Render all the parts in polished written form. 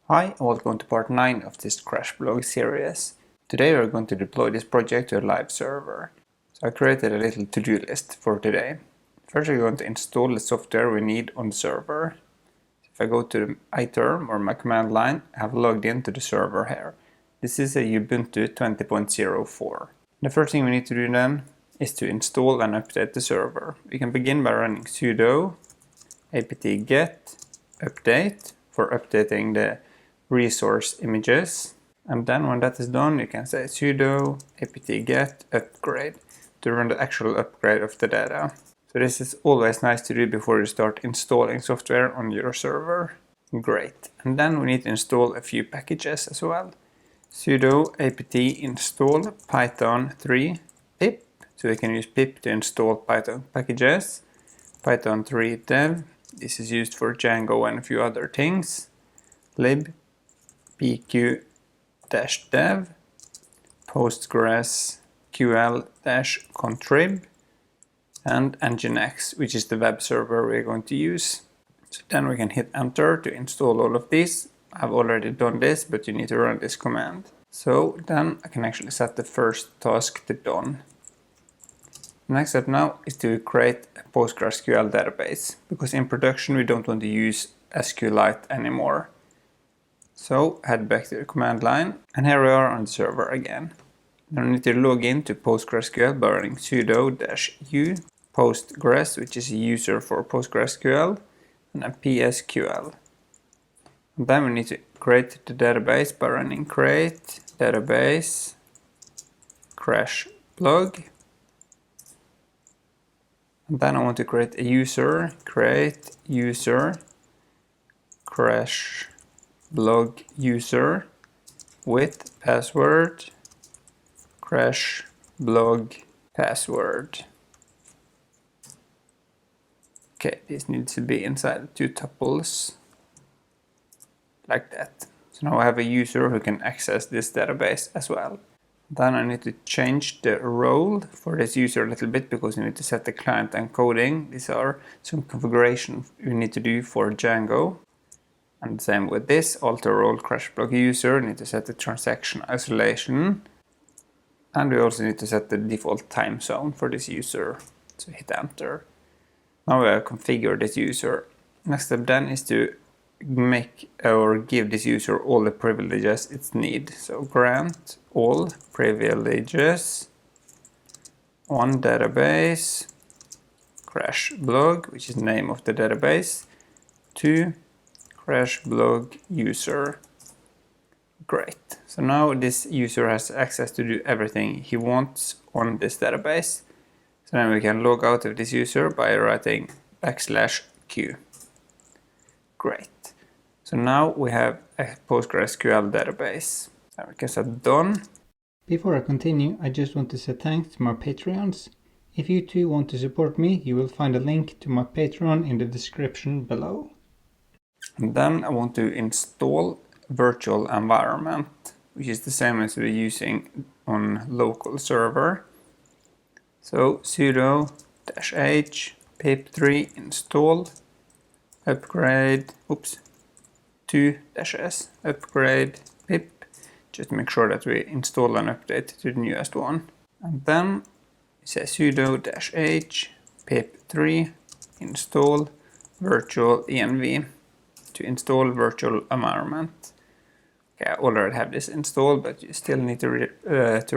Hi and welcome to part 9 of this Crash blog series. Today we are going to deploy this project to a live server. So I created a little to-do list for today. First we're going to install the software we need on the server. If I go to the iterm or my command line, I have logged into the server here. This is a Ubuntu 20.04. The first thing we need to do then is to install and update the server. We can begin by running sudo apt-get update for updating the resource images, and then when that is done you can say sudo apt-get upgrade to run the actual upgrade of the data. So this is always nice to do before you start installing software on your server. Great. And then we need to install a few packages as well. Sudo apt install python 3 pip, so we can use pip to install Python packages. Python 3 dev, this is used for Django and a few other things. Lib pq-dev, Postgresql-contrib, and Nginx, which is the web server we're going to use. So then we can hit enter to install all of these. I've already done this, but you need to run this command. So then I can actually set the first task to done. The next step now is to create a PostgreSQL database, because in production we don't want to use SQLite anymore. So head back to the command line, and here we are on the server again. Now we need to log in to PostgreSQL by running sudo-u postgres, which is a user for PostgreSQL, and a psql. And then we need to create the database by running create database crash blog. And then I want to create a user, create user crash blog user with password crash blog password. Okay, this needs to be inside two tuples like that. So now I have a user who can access this database as well. Then I need to change the role for this user a little bit, because you need to set the client encoding. These are some configuration you need to do for Django. And the same with this, alter role crash blog user, need to set the transaction isolation. And we also need to set the default time zone for this user. So hit enter. Now we have configured this user. Next step then is to make or give this user all the privileges it needs. So grant all privileges on database crash blog, which is the name of the database, to crash blog user. Great. So now this user has access to do everything he wants on this database. So then we can log out of this user by writing \q. Great. So now we have a PostgreSQL database. And we can set done. Before I continue, I just want to say thanks to my Patreons. If you too want to support me, you will find a link to my Patreon in the description below. And then I want to install virtual environment, which is the same as we're using on local server. So sudo-h pip3 install upgrade -s upgrade pip, just to make sure that we install and update to the newest one. And then we say sudo-h pip3 install virtual env to install virtual environment. Okay, I already have this installed, but you still need to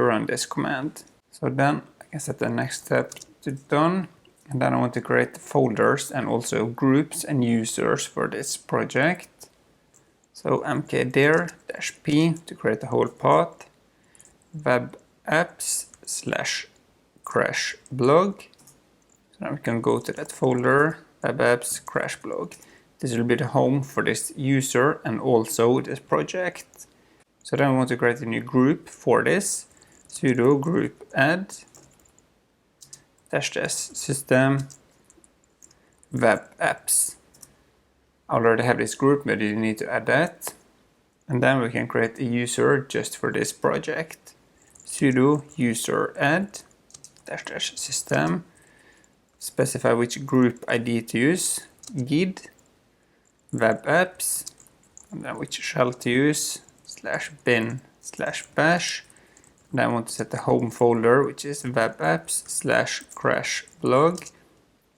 run this command. So then I can set the next step to done, and then I want to create folders and also groups and users for this project. So mkdir-p to create the whole path, web apps/crash blog. So now we can go to that folder, web apps crash blog. This will be the home for this user and also this project. So then we want to create a new group for this. Sudo group add -s system web apps. I already have this group, but you need to add that. And then we can create a user just for this project. Sudo user add -s system. Specify which group ID to use. Gid web apps and then which shell to use, /bin/bash. Then I want to set the home folder, which is webapps/crashblog,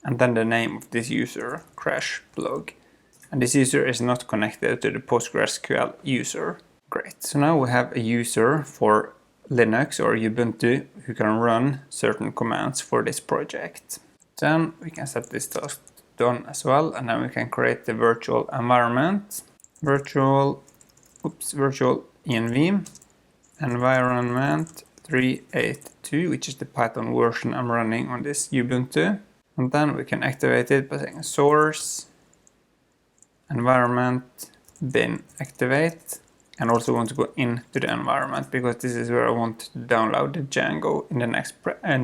and then the name of this user, crashblog. And this user is not connected to the Postgresql user. Great, so now we have a user for Linux or Ubuntu who can run certain commands for this project. Then we can set this task done as well, and then we can create the virtual environment. Virtual env environment 382, which is the Python version I'm running on this Ubuntu. And then we can activate it by saying source environment bin activate, and also want to go into the environment because this is where I want to download the Django in the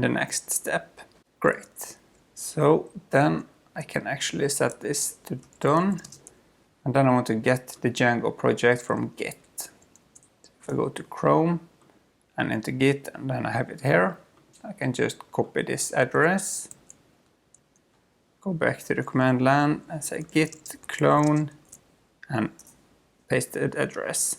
next step. Great. So then I can actually set this to done, and then I want to get the Django project from Git. If I go to Chrome and into Git, and then I have it here, I can just copy this address, go back to the command line and say git clone and paste the address.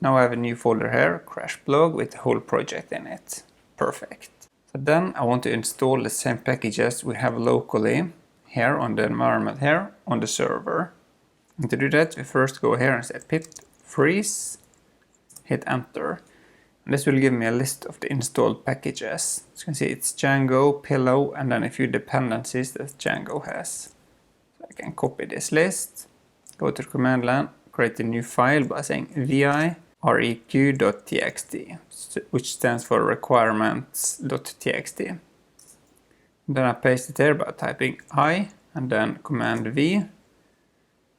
Now I have a new folder here, crashblog, with the whole project in it. Perfect. So then I want to install the same packages we have locally here on the environment here on the server. And to do that, we first go here and say pip freeze, hit enter. And this will give me a list of the installed packages. As you can see, it's Django, Pillow, and then a few dependencies that Django has. So I can copy this list, go to the command line, create a new file by saying vi req.txt, which stands for requirements.txt. Then I paste it here by typing I and then command V.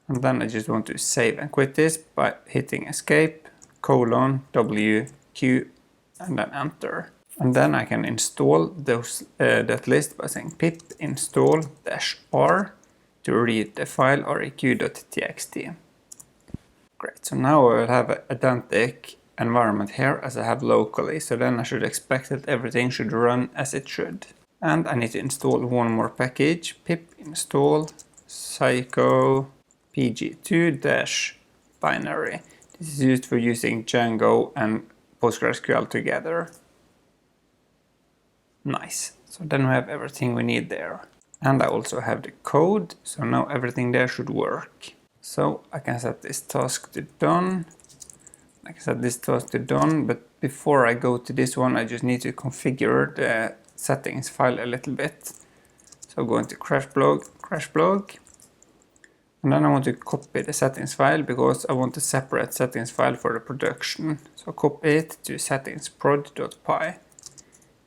And then I just want to save and quit this by hitting escape, :W, Q, and then enter. And then I can install that list by saying pip install -r to read the file req.txt. Great, so now I will have an identical environment here as I have locally, so then I should expect that everything should run as it should. And I need to install one more package, pip install psycho pg2-binary. This is used for using Django and Postgresql together. Nice. So then we have everything we need there. And I also have the code, so now everything there should work. So I can set this task to done. I can set this task to done, but before I go to this one, I just need to configure the settings file a little bit. So go into crashblog. And then I want to copy the settings file because I want a separate settings file for the production. So copy it to settingsprod.py.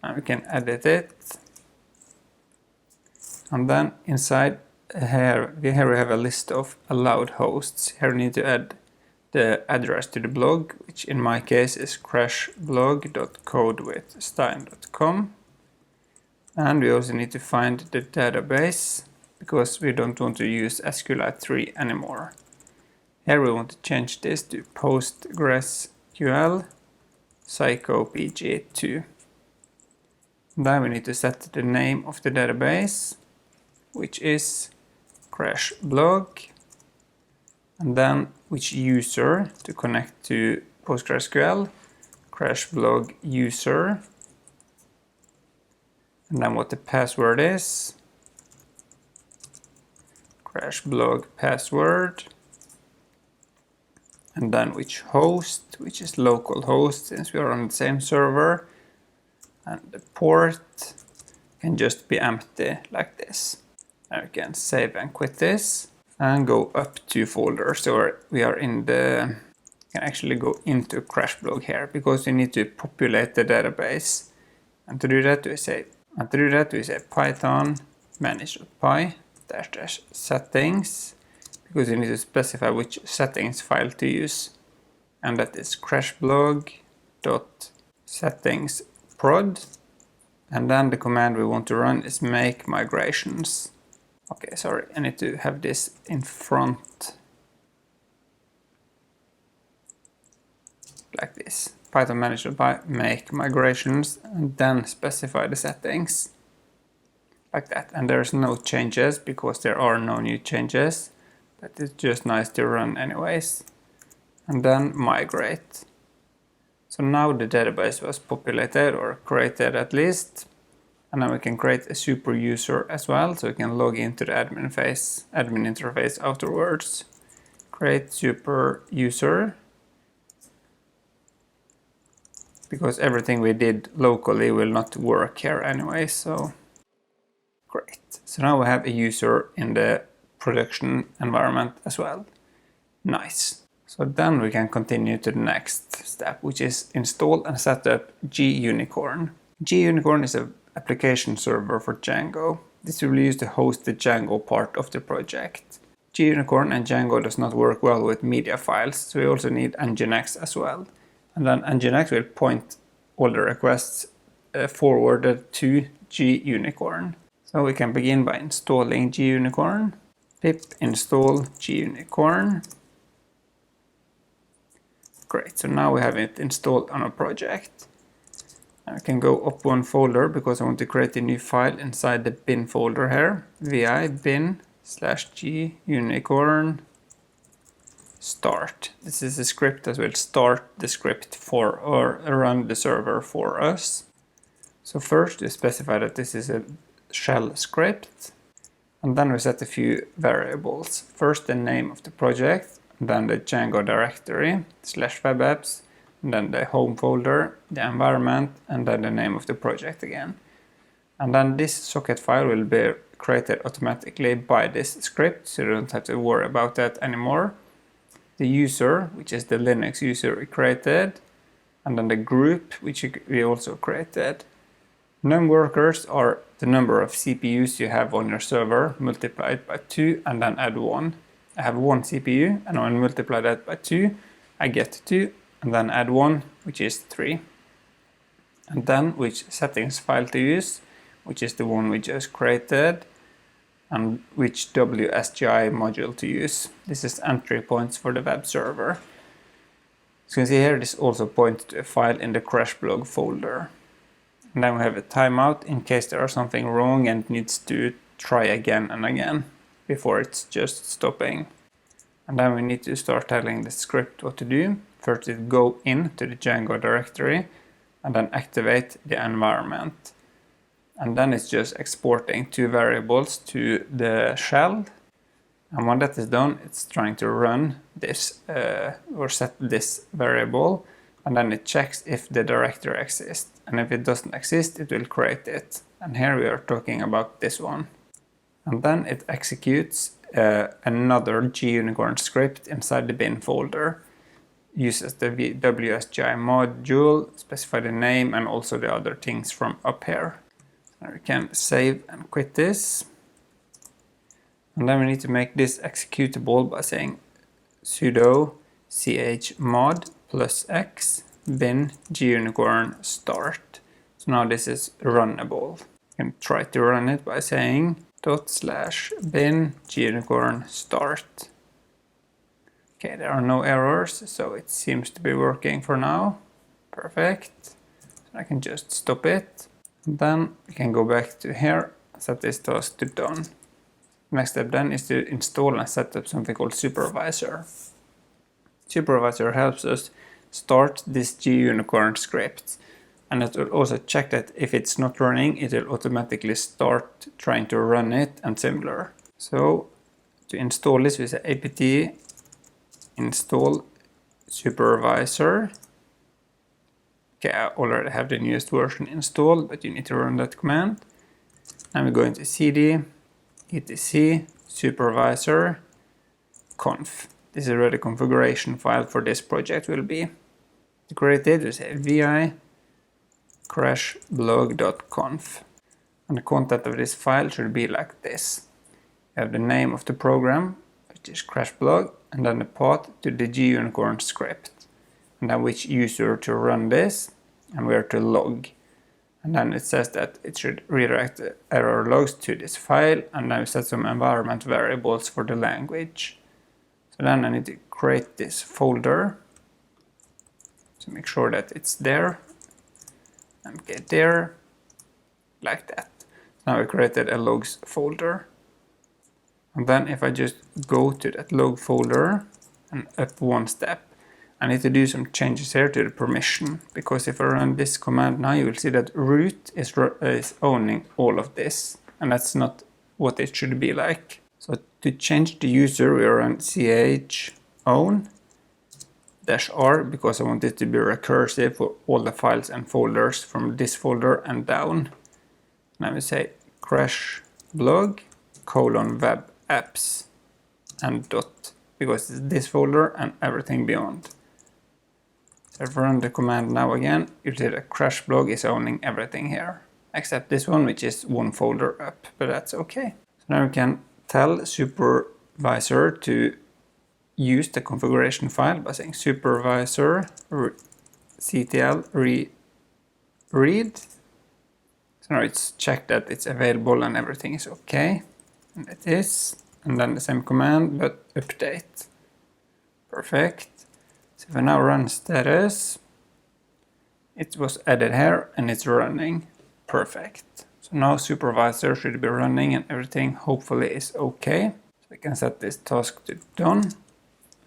And we can edit it. And then inside here we have a list of allowed hosts. Here we need to add the address to the blog, which in my case is crashblog.codewithstein.com. And we also need to find the database, because we don't want to use SQLite 3 anymore. Here we want to change this to Postgresql psychopg2. Then we need to set the name of the database, which is crashblog, and then which user to connect to Postgresql, crashblog user, and then what the password is, crashblog password, and then which host, which is localhost since we are on the same server, and the port can just be empty like this. Now we can save and quit this and go up 2 folders, so we are in the, can actually go into crashblog here because we need to populate the database. And to do that we say python manage.py --settings, because you need to specify which settings file to use, and that is crashblog.settingsprod, and then the command we want to run is make migrations. Okay, sorry, I need to have this in front like this. Python manage.py make migrations, and then specify the settings like that. And there's no changes because there are no new changes. but it's just nice to run anyways. And then migrate. So now the database was populated, or created at least. And now we can create a super user as well, so we can log into the admin interface afterwards. Create super user. Because everything we did locally will not work here anyway, so great. So now we have a user in the production environment as well. Nice. So then we can continue to the next step, which is install and set up Gunicorn. Gunicorn is an application server for Django. This will be used to host the Django part of the project. Gunicorn and Django does not work well with media files, so we also need Nginx as well. And then Nginx will point all the requests forwarded to Gunicorn. So we can begin by installing Gunicorn. Pip install Gunicorn. Great, so now we have it installed on our project. I can go up one folder because I want to create a new file inside the bin folder here. vi bin/Gunicorn start. This is a script that will start the script for or run the server for us. So first we specify that this is a shell script, and then we set a few variables. First the name of the project, then the Django directory /webapps, and then the home folder, the environment, and then the name of the project again. And then this socket file will be created automatically by this script, so you don't have to worry about that anymore. The user, which is the Linux user we created, and then the group, which we also created. Num workers are the number of CPUs you have on your server multiplied by 2 and then add 1. I have 1 CPU, and when I multiply that by 2, I get 2, and then add 1, which is 3. And then which settings file to use, which is the one we just created, and which WSGI module to use. This is entry points for the web server. As you can see here, this also points to a file in the crash blog folder. And then we have a timeout in case there is something wrong and needs to try again and again before it's just stopping. And then we need to start telling the script what to do. First it go into the Django directory and then activate the environment. And then it's just exporting 2 variables to the shell. And when that is done, it's trying to run this or set this variable, and then it checks if the directory exists. And if it doesn't exist, it will create it. And here we are talking about this one. And then it executes another Gunicorn script inside the bin folder. Uses the WSGI module, specify the name, and also the other things from up here. And we can save and quit this. And then we need to make this executable by saying sudo chmod +x bin Gunicorn start. So now this is runnable. You can try to run it by saying ./bin Gunicorn start. Okay, there are no errors, so it seems to be working for now. Perfect. So I can just stop it. And then we can go back to here, set this task to done. Next step then is to install and set up something called Supervisor. Supervisor helps us start this Gunicorn script, and it will also check that if it's not running, it will automatically start trying to run it and similar. So to install this, we say apt install supervisor. Okay, I already have the newest version installed, but you need to run that command. And we go into cd etc supervisor conf. This is where the configuration file for this project will be. To create it, we say vi crashblog.conf. And the content of this file should be like this. You have the name of the program, which is crashblog, and then the path to the Gunicorn script. And then which user to run this and where to log. And then it says that it should redirect the error logs to this file, and then we set some environment variables for the language. So then I need to create this folder to make sure that it's there and get there like that. Now we created a logs folder. And then if I just go to that log folder and up one step, I need to do some changes here to the permission, because if I run this command now, you will see that root is owning all of this, and that's not what it should be like. So to change the user, we run ch own -r, because I want it to be recursive for all the files and folders from this folder and down. Now we say crash blog :web apps and dot, because it's this folder and everything beyond. So if I run the command now again, you'll see that crash blog is owning everything here, except this one, which is one folder up, but that's okay. So now we can tell Supervisor to use the configuration file by saying supervisor ctl read. So now it's checked that it's available and everything is okay, and it is. And then the same command, but update. Perfect. So if I now run status, it was added here and it's running. Perfect. So now Supervisor should be running and everything hopefully is okay. So we can set this task to done.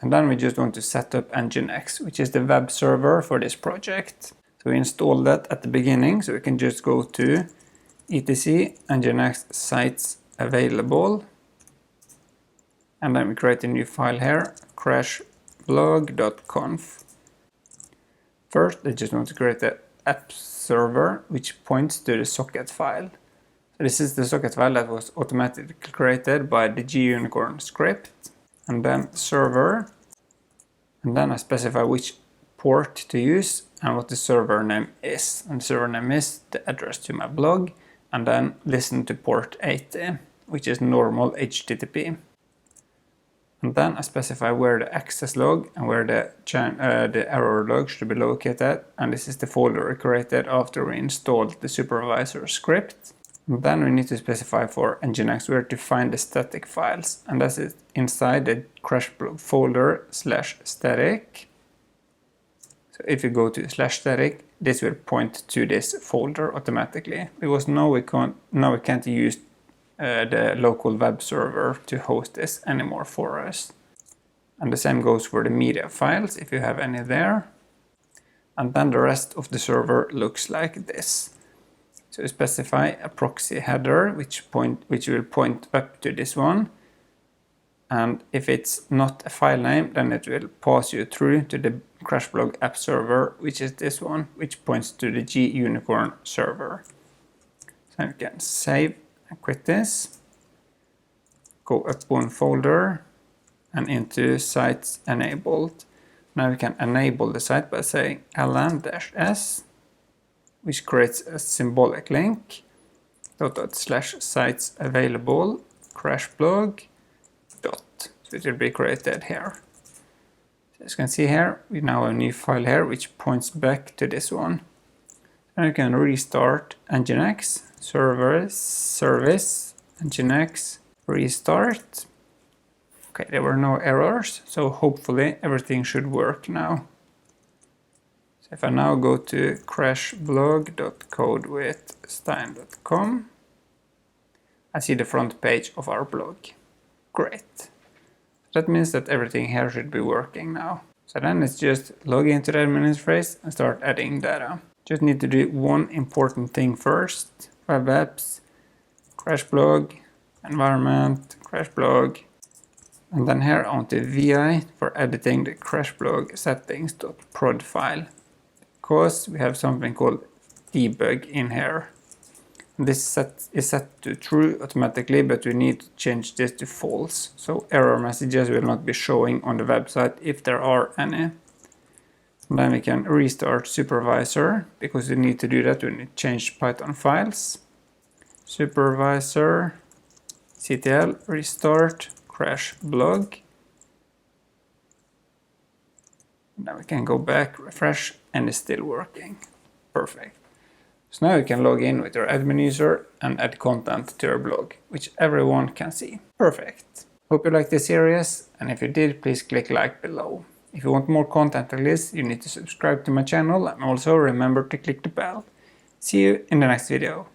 And then we just want to set up Nginx, which is the web server for this project. So we installed that at the beginning, so we can just go to etc Nginx sites available. And then we create a new file here, crashblog.conf. First, I just want to create the app server, which points to the socket file. So this is the socket file that was automatically created by the Gunicorn script. And then server. And then I specify which port to use and what the server name is. And the server name is the address to my blog. And then listen to port 80, which is normal HTTP. And then I specify where the access log and where the error log should be located. And this is the folder we created after we installed the Supervisor script. And then we need to specify for Nginx where to find the static files. And that's it inside the crashblog folder /static. So if you go to /static, this will point to this folder automatically. Because now we can't use the local web server to host this anymore for us. And the same goes for the media files, if you have any there. And then the rest of the server looks like this. So you specify a proxy header, which will point up to this one. And if it's not a file name, then it will pass you through to the crashblog app server, which is this one, which points to the Gunicorn server. So you can save and quit this, go up one folder and into sites enabled. Now we can enable the site by saying ln-s, which creates a symbolic link, /sites available crashblog dot. So it will be created here. So as you can see here, we now have a new file here which points back to this one. And you can restart Nginx. Service Nginx restart. Okay, there were no errors, so hopefully everything should work now. So if I now go to crashblog.codewithstein.com, I see the front page of our blog. Great. That means that everything here should be working now. So then it's just log into the admin interface and start adding data. Just need to do one important thing first. Web apps, crashblog, environment, crashblog. And then here onto VI for editing the crashblog settings.prod file. Because we have something called debug in here. And this is set to true automatically, but we need to change this to false. So error messages will not be showing on the website if there are any. And then we can restart Supervisor, because we need to do that when we change Python files. Supervisor ctl restart crash blog. Now we can go back, refresh, and it's still working. Perfect. So now you can log in with your admin user and add content to your blog, which everyone can see. Perfect. Hope you liked this series, and if you did, please click like below. If you want more content like this, you need to subscribe to my channel and also remember to click the bell. See you in the next video.